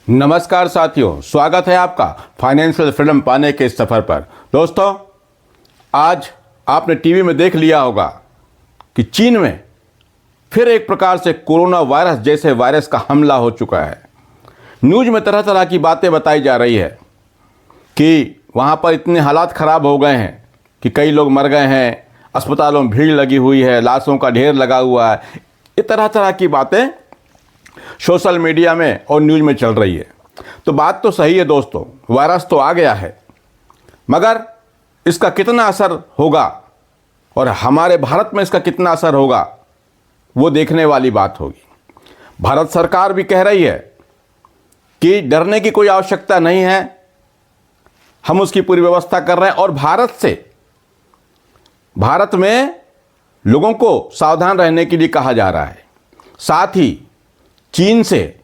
नमस्कार साथियों, स्वागत है आपका फाइनेंशियल फ्रीडम पाने के इस सफ़र पर। दोस्तों, आज आपने टीवी में देख लिया होगा कि चीन में फिर एक प्रकार से कोरोना वायरस जैसे वायरस का हमला हो चुका है। न्यूज़ में तरह तरह की बातें बताई जा रही है कि वहाँ पर इतने हालात ख़राब हो गए हैं कि कई लोग मर गए हैं, अस्पतालों में भीड़ लगी हुई है, लाशों का ढेर लगा हुआ है। ये तरह तरह की बातें सोशल मीडिया में और न्यूज़ में चल रही है। तो बात तो सही है दोस्तों, वायरस तो आ गया है, मगर इसका कितना असर होगा और हमारे भारत में इसका कितना असर होगा वो देखने वाली बात होगी। भारत सरकार भी कह रही है कि डरने की कोई आवश्यकता नहीं है, हम उसकी पूरी व्यवस्था कर रहे हैं। और भारत में लोगों को सावधान रहने के लिए कहा जा रहा है। साथ ही चीन से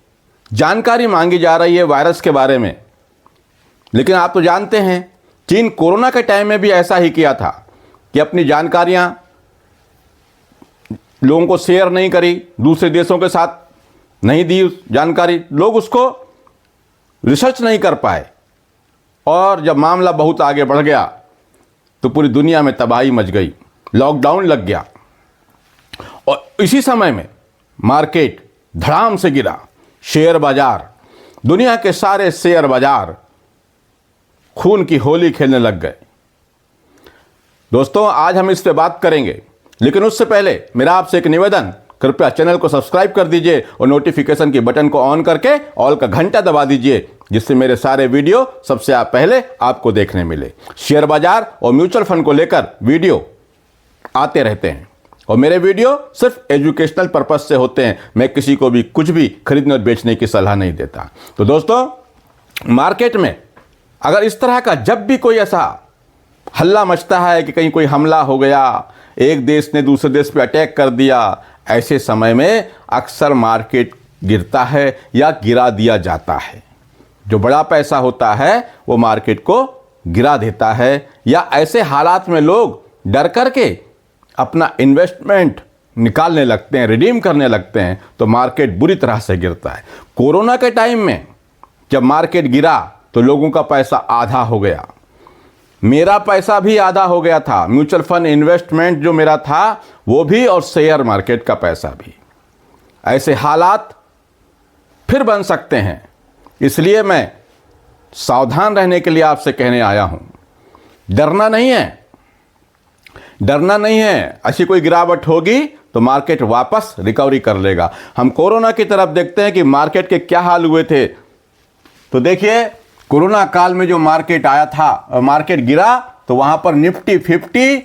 जानकारी मांगी जा रही है वायरस के बारे में। लेकिन आप तो जानते हैं, चीन कोरोना के टाइम में भी ऐसा ही किया था कि अपनी जानकारियां लोगों को शेयर नहीं करी, दूसरे देशों के साथ नहीं दी जानकारी, लोग उसको रिसर्च नहीं कर पाए। और जब मामला बहुत आगे बढ़ गया तो पूरी दुनिया में तबाही मच गई, लॉकडाउन लग गया और इसी समय में मार्केट धड़ाम से गिरा। शेयर बाजार, दुनिया के सारे शेयर बाजार खून की होली खेलने लग गए। दोस्तों, आज हम इस पे बात करेंगे, लेकिन उससे पहले मेरा आपसे एक निवेदन, कृपया चैनल को सब्सक्राइब कर दीजिए और नोटिफिकेशन के बटन को ऑन करके ऑल का घंटा दबा दीजिए, जिससे मेरे सारे वीडियो सबसे पहले आपको देखने मिले। शेयर बाजार और म्यूचुअल फंड को लेकर वीडियो आते रहते हैं और मेरे वीडियो सिर्फ एजुकेशनल पर्पस से होते हैं। मैं किसी को भी कुछ भी खरीदने और बेचने की सलाह नहीं देता। तो दोस्तों, मार्केट में अगर इस तरह का जब भी कोई ऐसा हल्ला मचता है कि कहीं कोई हमला हो गया, एक देश ने दूसरे देश पे अटैक कर दिया, ऐसे समय में अक्सर मार्केट गिरता है या गिरा दिया जाता है। जो बड़ा पैसा होता है वो मार्केट को गिरा देता है, या ऐसे हालात में लोग डर करके अपना इन्वेस्टमेंट निकालने लगते हैं, रिडीम करने लगते हैं, तो मार्केट बुरी तरह से गिरता है। कोरोना के टाइम में जब मार्केट गिरा तो लोगों का पैसा आधा हो गया, मेरा पैसा भी आधा हो गया था। म्यूचुअल फंड इन्वेस्टमेंट जो मेरा था वो भी, और शेयर मार्केट का पैसा भी। ऐसे हालात फिर बन सकते हैं, इसलिए मैं सावधान रहने के लिए आपसे कहने आया हूं। डरना नहीं है, डरना नहीं है। ऐसी कोई गिरावट होगी तो मार्केट वापस रिकवरी कर लेगा। हम कोरोना की तरफ देखते हैं कि मार्केट के क्या हाल हुए थे। तो देखिए, कोरोना काल में जो मार्केट आया था, मार्केट गिरा तो वहां पर निफ्टी 50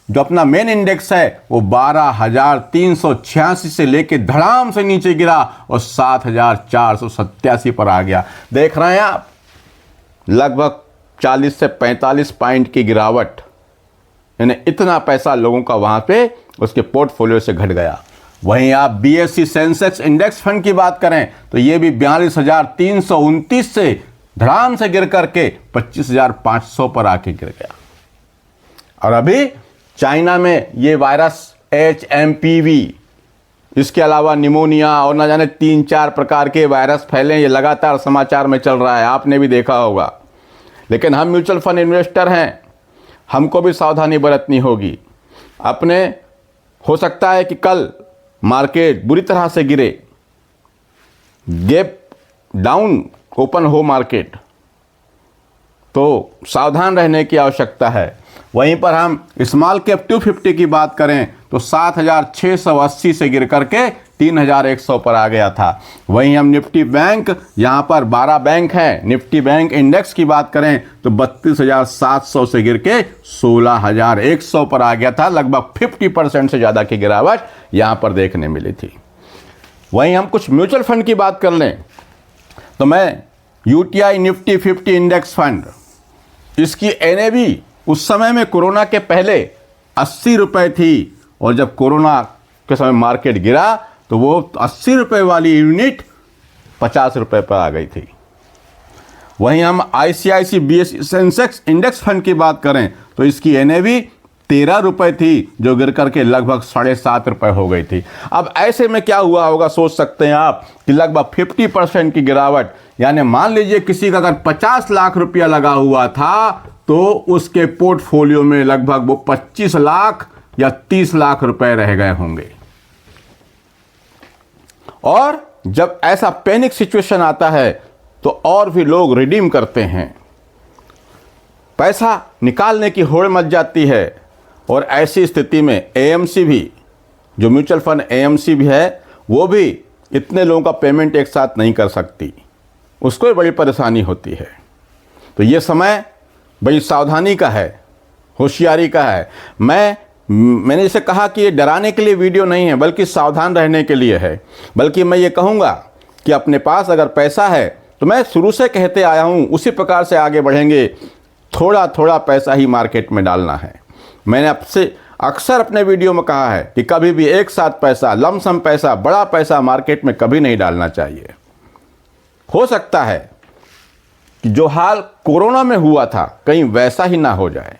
जो अपना मेन इंडेक्स है वो 12,386 से लेके धड़ाम से नीचे गिरा और 7,487 पर आ गया। देख रहे हैं आप, लगभग 40 से 45 पॉइंट की गिरावट। यानी इतना पैसा लोगों का वहां पे उसके पोर्टफोलियो से घट गया। वहीं आप बीएसई सेंसेक्स इंडेक्स फंड की बात करें तो ये भी 42,329 से धड़ाम से गिर करके 25,500 पर आके गिर गया। और अभी चाइना में ये वायरस HMPV, इसके अलावा निमोनिया और ना जाने 3-4 प्रकार के वायरस फैले, ये लगातार समाचार में चल रहा है, आपने भी देखा होगा। लेकिन हम म्यूचुअल फंड इन्वेस्टर हैं, हमको भी सावधानी बरतनी होगी। अपने हो सकता है कि कल मार्केट बुरी तरह से गिरे, गैप डाउन ओपन हो मार्केट, तो सावधान रहने की आवश्यकता है। वहीं पर हम स्मॉल कैप 250 की बात करें तो 7,680 से गिर करके 3,100 पर आ गया था। वहीं हम निफ्टी बैंक, यहाँ पर 12 बैंक हैं, निफ्टी बैंक इंडेक्स की बात करें तो 32,700 से गिर के 16,100 पर आ गया था। लगभग 50% से ज़्यादा की गिरावट यहाँ पर देखने मिली थी। वहीं हम कुछ म्यूचुअल फंड की बात कर लें तो मैं UTI निफ्टी 50 इंडेक्स फंड, इसकी NAV उस समय में कोरोना के पहले 80 रुपये थी, और जब कोरोना के समय मार्केट गिरा तो वो 80 रुपये वाली यूनिट 50 रुपये पर आ गई थी। वहीं हम ICICI BSE Sensex index fund की बात करें तो इसकी NAV 13 रुपए थी, जो गिर करके लगभग 7.5 रुपए हो गई थी। अब ऐसे में क्या हुआ होगा सोच सकते हैं आप कि लगभग 50% की गिरावट, यानी मान लीजिए किसी का अगर 50 लाख रुपया लगा हुआ था तो उसके पोर्टफोलियो में लगभग वो 25 लाख या 30 लाख रुपए रह गए होंगे। और जब ऐसा पैनिक सिचुएशन आता है तो और भी लोग रिडीम करते हैं, पैसा निकालने की होड़ मच जाती है। और ऐसी स्थिति में एएमसी भी, जो म्यूचुअल फंड एएमसी भी है, वो भी इतने लोगों का पेमेंट एक साथ नहीं कर सकती, उसको भी बड़ी परेशानी होती है। तो ये समय बड़ी सावधानी का है, होशियारी का है। मैंने इसे कहा कि ये डराने के लिए वीडियो नहीं है, बल्कि सावधान रहने के लिए है। बल्कि मैं ये कहूँगा कि अपने पास अगर पैसा है, तो मैं शुरू से कहते आया हूँ उसी प्रकार से आगे बढ़ेंगे। थोड़ा थोड़ा पैसा ही मार्केट में डालना है। मैंने आपसे अक्सर अपने वीडियो में कहा है कि कभी भी एक साथ पैसा, लमसम पैसा, बड़ा पैसा मार्केट में कभी नहीं डालना चाहिए। हो सकता है कि जो हाल कोरोना में हुआ था कहीं वैसा ही ना हो जाए,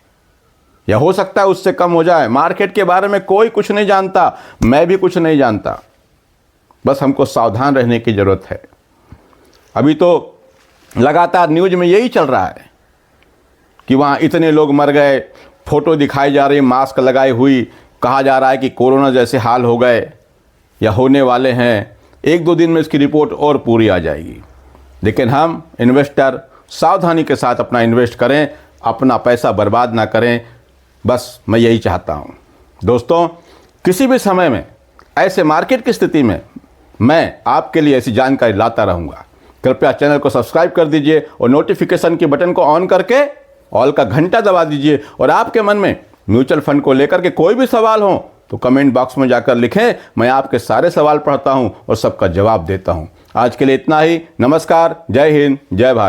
या हो सकता है उससे कम हो जाए। मार्केट के बारे में कोई कुछ नहीं जानता, मैं भी कुछ नहीं जानता, बस हमको सावधान रहने की ज़रूरत है। अभी तो लगातार न्यूज़ में यही चल रहा है कि वहाँ इतने लोग मर गए, फोटो दिखाई जा रही, मास्क लगाई हुई, कहा जा रहा है कि कोरोना जैसे हाल हो गए या होने वाले हैं। 1-2 दिन में इसकी रिपोर्ट और पूरी आ जाएगी। लेकिन हम इन्वेस्टर सावधानी के साथ अपना इन्वेस्ट करें, अपना पैसा बर्बाद ना करें, बस मैं यही चाहता हूँ। दोस्तों, किसी भी समय में ऐसे मार्केट की स्थिति में मैं आपके लिए ऐसी जानकारी लाता रहूँगा। कृपया चैनल को सब्सक्राइब कर दीजिए और नोटिफिकेशन की बटन को ऑन करके ऑल का घंटा दबा दीजिए। और आपके मन में म्यूचुअल फंड को लेकर के कोई भी सवाल हो तो कमेंट बॉक्स में जाकर लिखें, मैं आपके सारे सवाल पढ़ता हूं और सबका जवाब देता हूं। आज के लिए इतना ही। नमस्कार, जय हिंद, जय भारत।